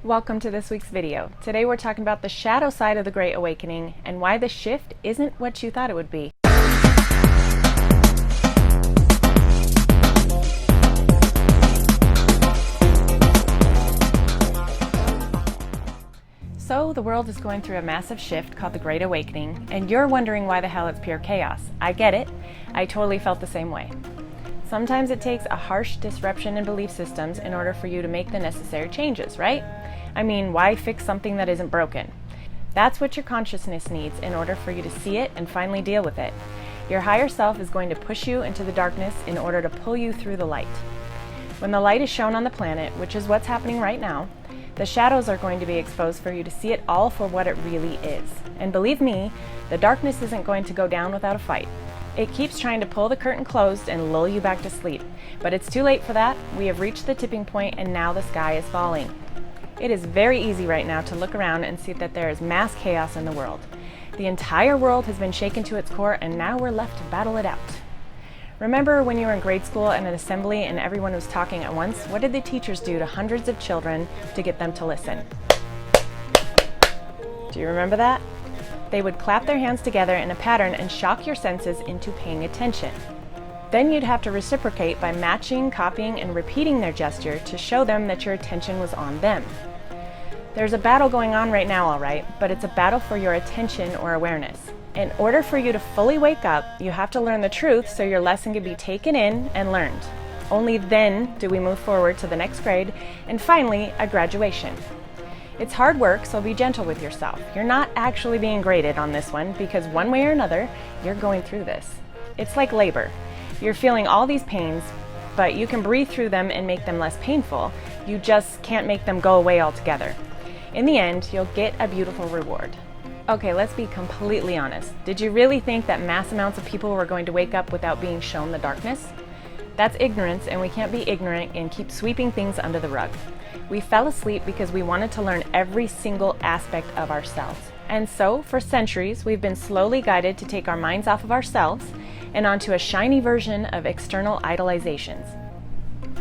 Welcome to this week's video. Today we're talking about the shadow side of the Great Awakening and why the shift isn't what you thought it would be. So the world is going through a massive shift called the Great Awakening, and you're wondering why the hell it's pure chaos. I get it. I totally felt the same way. Sometimes it takes a harsh disruption in belief systems in order for you to make the necessary changes, right? I mean, why fix something that isn't broken? That's what your consciousness needs in order for you to see it and finally deal with it. Your higher self is going to push you into the darkness in order to pull you through the light. When the light is shown on the planet, which is what's happening right now, the shadows are going to be exposed for you to see it all for what it really is. And believe me, the darkness isn't going to go down without a fight. It keeps trying to pull the curtain closed and lull you back to sleep. But it's too late for that. We have reached the tipping point and now the sky is falling. It is very easy right now to look around and see that there is mass chaos in the world. The entire world has been shaken to its core and now we're left to battle it out. Remember when you were in grade school and an assembly and everyone was talking at once? What did the teachers do to hundreds of children to get them to listen? Do you remember that? They would clap their hands together in a pattern and shock your senses into paying attention. Then you'd have to reciprocate by matching, copying, and repeating their gesture to show them that your attention was on them. There's a battle going on right now, all right, but it's a battle for your attention or awareness. In order for you to fully wake up, you have to learn the truth so your lesson can be taken in and learned. Only then do we move forward to the next grade and finally a graduation. It's hard work, so be gentle with yourself. You're not actually being graded on this one because one way or another, you're going through this. It's like labor. You're feeling all these pains, but you can breathe through them and make them less painful. You just can't make them go away altogether. In the end, you'll get a beautiful reward. Okay, let's be completely honest. Did you really think that mass amounts of people were going to wake up without being shown the darkness? That's ignorance, and we can't be ignorant and keep sweeping things under the rug. We fell asleep because we wanted to learn every single aspect of ourselves. And so, for centuries, we've been slowly guided to take our minds off of ourselves and onto a shiny version of external idolizations.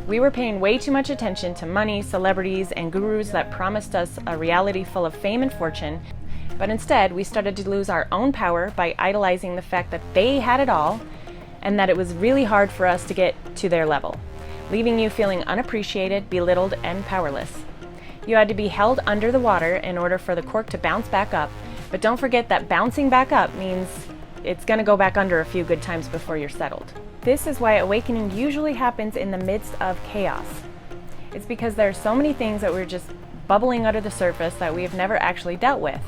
We were paying way too much attention to money, celebrities, and gurus that promised us a reality full of fame and fortune, but instead we started to lose our own power by idolizing the fact that they had it all and that it was really hard for us to get to their level, leaving you feeling unappreciated, belittled, and powerless. You had to be held under the water in order for the cork to bounce back up, but don't forget that bouncing back up means it's going to go back under a few good times before you're settled. This is why awakening usually happens in the midst of chaos. It's because there are so many things that we're just bubbling under the surface that we have never actually dealt with.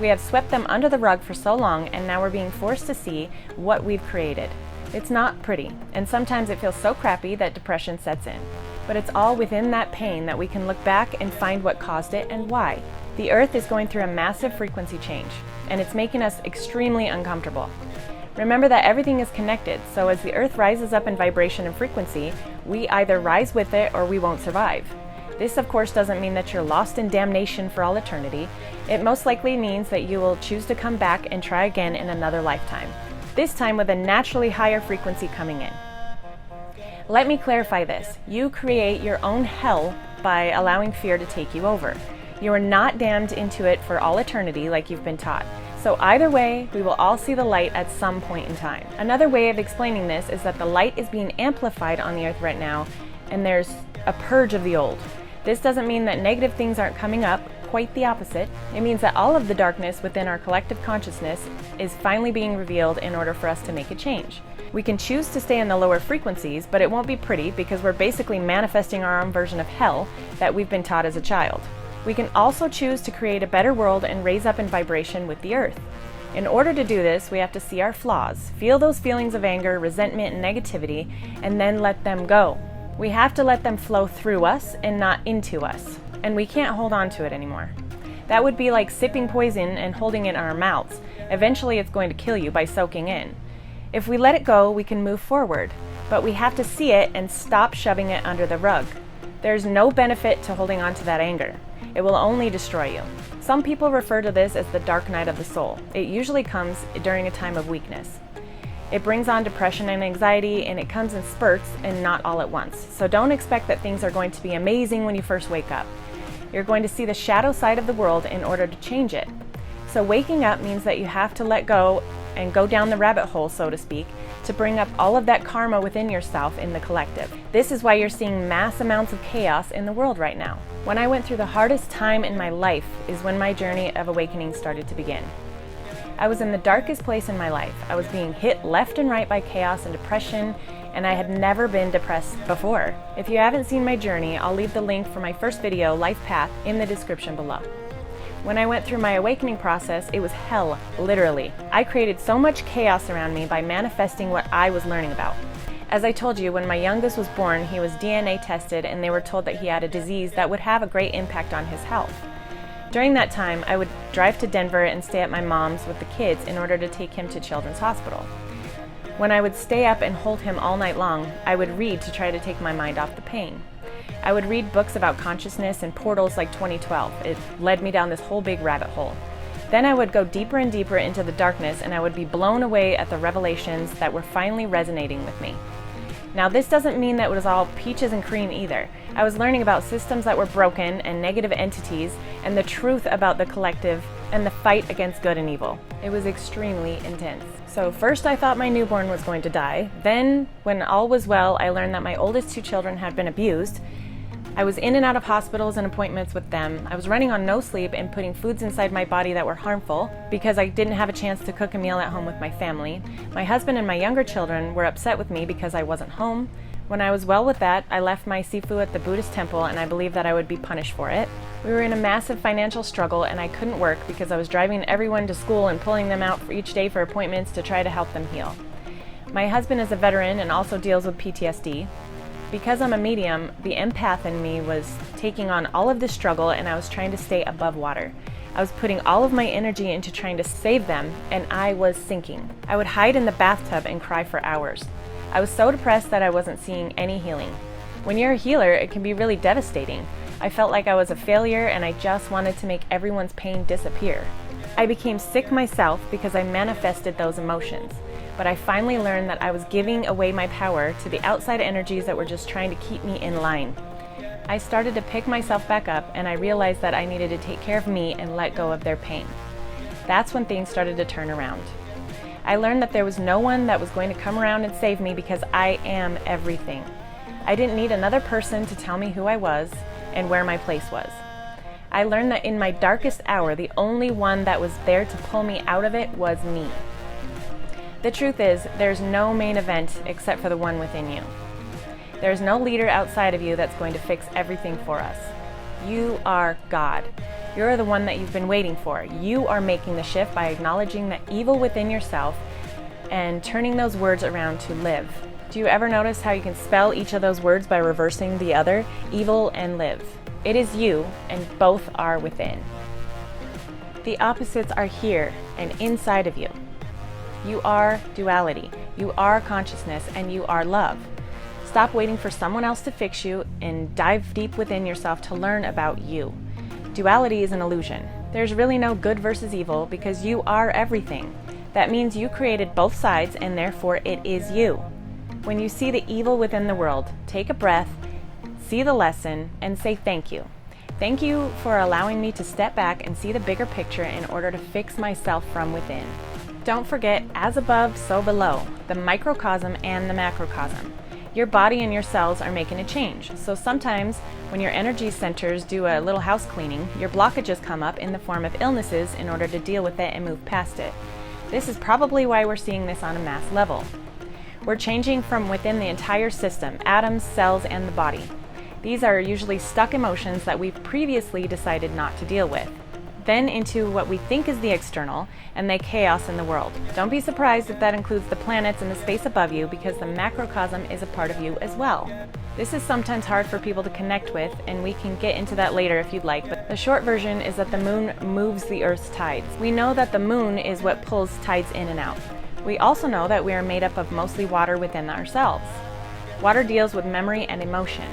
We have swept them under the rug for so long, and now we're being forced to see what we've created. It's not pretty, and sometimes it feels so crappy that depression sets in. But it's all within that pain that we can look back and find what caused it and why. The Earth is going through a massive frequency change, and it's making us extremely uncomfortable. Remember that everything is connected, so as the Earth rises up in vibration and frequency, we either rise with it or we won't survive. This, of course, doesn't mean that you're lost in damnation for all eternity. It most likely means that you will choose to come back and try again in another lifetime, this time with a naturally higher frequency coming in. Let me clarify this. You create your own hell by allowing fear to take you over. You are not damned into it for all eternity like you've been taught. So either way, we will all see the light at some point in time. Another way of explaining this is that the light is being amplified on the Earth right now, and there's a purge of the old. This doesn't mean that negative things aren't coming up, quite the opposite. It means that all of the darkness within our collective consciousness is finally being revealed in order for us to make a change. We can choose to stay in the lower frequencies, but it won't be pretty because we're basically manifesting our own version of hell that we've been taught as a child. We can also choose to create a better world and raise up in vibration with the Earth. In order to do this, we have to see our flaws, feel those feelings of anger, resentment, and negativity, and then let them go. We have to let them flow through us and not into us, and we can't hold on to it anymore. That would be like sipping poison and holding it in our mouths. Eventually it's going to kill you by soaking in. If we let it go, we can move forward, but we have to see it and stop shoving it under the rug. There's no benefit to holding on to that anger. It will only destroy you. Some people refer to this as the dark night of the soul. It usually comes during a time of weakness. It brings on depression and anxiety, and it comes in spurts and not all at once. So don't expect that things are going to be amazing when you first wake up. You're going to see the shadow side of the world in order to change it. So waking up means that you have to let go and go down the rabbit hole, so to speak, to bring up all of that karma within yourself in the collective. This is why you're seeing mass amounts of chaos in the world right now. When I went through the hardest time in my life is when my journey of awakening started to begin. I was in the darkest place in my life. I was being hit left and right by chaos and depression, and I had never been depressed before. If you haven't seen my journey, I'll leave the link for my first video, Life Path, in the description below. When I went through my awakening process, it was hell, literally. I created so much chaos around me by manifesting what I was learning about. As I told you, when my youngest was born, he was DNA tested and they were told that he had a disease that would have a great impact on his health. During that time, I would drive to Denver and stay at my mom's with the kids in order to take him to Children's Hospital. When I would stay up and hold him all night long, I would read to try to take my mind off the pain. I would read books about consciousness and portals like 2012. It led me down this whole big rabbit hole. Then I would go deeper and deeper into the darkness and I would be blown away at the revelations that were finally resonating with me. Now, this doesn't mean that it was all peaches and cream either. I was learning about systems that were broken and negative entities and the truth about the collective and the fight against good and evil. It was extremely intense. So first I thought my newborn was going to die. Then, when all was well, I learned that my oldest two children had been abused. I was in and out of hospitals and appointments with them. I was running on no sleep and putting foods inside my body that were harmful because I didn't have a chance to cook a meal at home with my family. My husband and my younger children were upset with me because I wasn't home. When I was well with that, I left my sifu at the Buddhist temple and I believed that I would be punished for it. We were in a massive financial struggle and I couldn't work because I was driving everyone to school and pulling them out for each day for appointments to try to help them heal. My husband is a veteran and also deals with PTSD. Because I'm a medium, the empath in me was taking on all of this struggle and I was trying to stay above water. I was putting all of my energy into trying to save them and I was sinking. I would hide in the bathtub and cry for hours. I was so depressed that I wasn't seeing any healing. When you're a healer, it can be really devastating. I felt like I was a failure and I just wanted to make everyone's pain disappear. I became sick myself because I manifested those emotions. But I finally learned that I was giving away my power to the outside energies that were just trying to keep me in line. I started to pick myself back up and I realized that I needed to take care of me and let go of their pain. That's when things started to turn around. I learned that there was no one that was going to come around and save me because I am everything. I didn't need another person to tell me who I was and where my place was. I learned that in my darkest hour, the only one that was there to pull me out of it was me. The truth is, there's no main event except for the one within you. There's no leader outside of you that's going to fix everything for us. You are God. You're the one that you've been waiting for. You are making the shift by acknowledging the evil within yourself and turning those words around to live. Do you ever notice how you can spell each of those words by reversing the other? Evil and live. It is you, and both are within. The opposites are here and inside of you. You are duality, you are consciousness, and you are love. Stop waiting for someone else to fix you and dive deep within yourself to learn about you. Duality is an illusion. There's really no good versus evil because you are everything. That means you created both sides and therefore it is you. When you see the evil within the world, take a breath, see the lesson, and say thank you. Thank you for allowing me to step back and see the bigger picture in order to fix myself from within. Don't forget, as above, so below, the microcosm and the macrocosm. Your body and your cells are making a change. So sometimes when your energy centers do a little house cleaning, your blockages come up in the form of illnesses in order to deal with it and move past it. This is probably why we're seeing this on a mass level. We're changing from within the entire system, atoms, cells, and the body. These are usually stuck emotions that we've previously decided not to deal with. Then into what we think is the external, and the chaos in the world. Don't be surprised if that includes the planets and the space above you, because the macrocosm is a part of you as well. This is sometimes hard for people to connect with, and we can get into that later if you'd like, but the short version is that the moon moves the Earth's tides. We know that the moon is what pulls tides in and out. We also know that we are made up of mostly water within ourselves. Water deals with memory and emotion.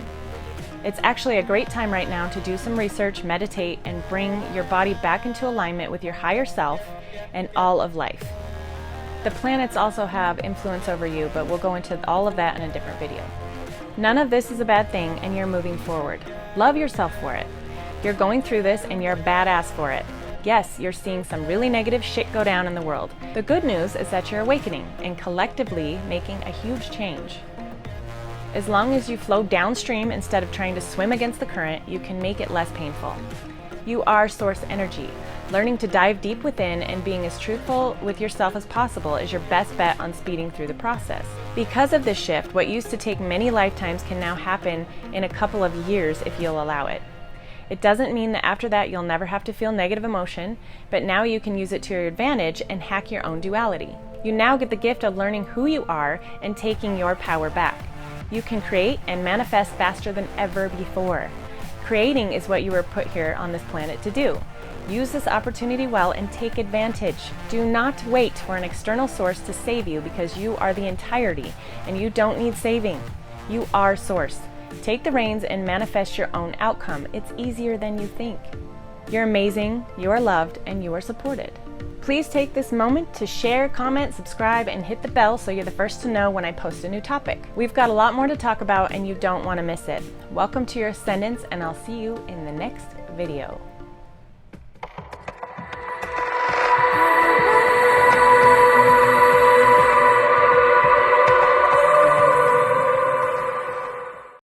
It's actually a great time right now to do some research, meditate, and bring your body back into alignment with your higher self and all of life. The planets also have influence over you, but we'll go into all of that in a different video. None of this is a bad thing, and you're moving forward. Love yourself for it. You're going through this and you're a badass for it. Yes, you're seeing some really negative shit go down in the world. The good news is that you're awakening and collectively making a huge change. As long as you flow downstream instead of trying to swim against the current, you can make it less painful. You are source energy. Learning to dive deep within and being as truthful with yourself as possible is your best bet on speeding through the process. Because of this shift, what used to take many lifetimes can now happen in a couple of years if you'll allow it. It doesn't mean that after that you'll never have to feel negative emotion, but now you can use it to your advantage and hack your own duality. You now get the gift of learning who you are and taking your power back. You can create and manifest faster than ever before. Creating is what you were put here on this planet to do. Use this opportunity well and take advantage. Do not wait for an external source to save you because you are the entirety and you don't need saving. You are source. Take the reins and manifest your own outcome. It's easier than you think. You're amazing, you are loved, and you are supported. Please take this moment to share, comment, subscribe, and hit the bell so you're the first to know when I post a new topic. We've got a lot more to talk about and you don't want to miss it. Welcome to your ascendance, and I'll see you in the next video.